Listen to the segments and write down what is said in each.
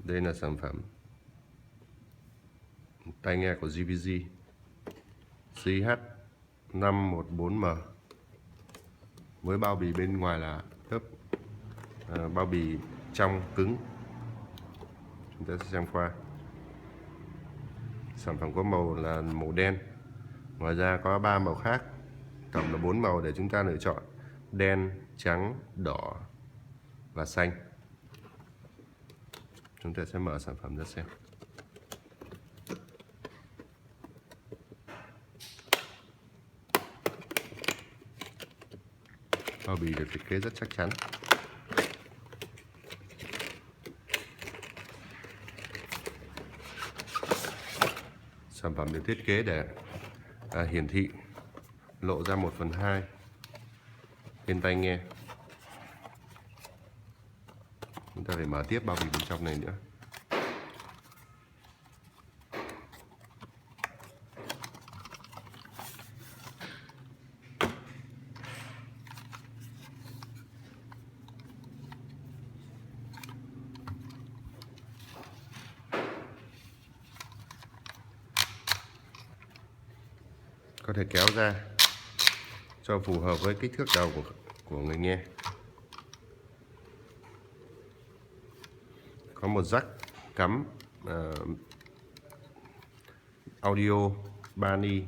Đây là sản phẩm tai nghe của JVG CH514M với bao bì bên ngoài là lớp bao bì trong cứng. Chúng ta sẽ xem qua. Sản phẩm có màu là màu đen, ngoài ra có 3 màu khác, tổng là 4 màu để chúng ta lựa chọn: đen, trắng, đỏ và xanh. Chúng ta sẽ mở sản phẩm ra xem. Bao bì được thiết kế rất chắc chắn. Sản phẩm được thiết kế để hiển thị lộ ra 1/2 bên tai nghe. Chúng ta phải mở tiếp bao bì bên trong này nữa. Có thể kéo ra cho phù hợp với kích thước đầu của người nghe. Có một jack cắm audio 3 ni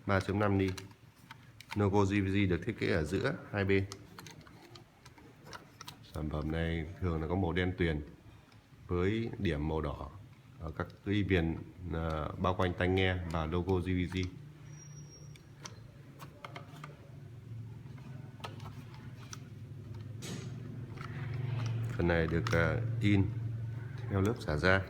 3.5 ni. Logo JVG được thiết kế ở giữa hai bên. Sản phẩm này thường là có màu đen tuyền với điểm màu đỏ ở các cái viền bao quanh tai nghe và logo JVG. Phần này được in theo lớp xả ra.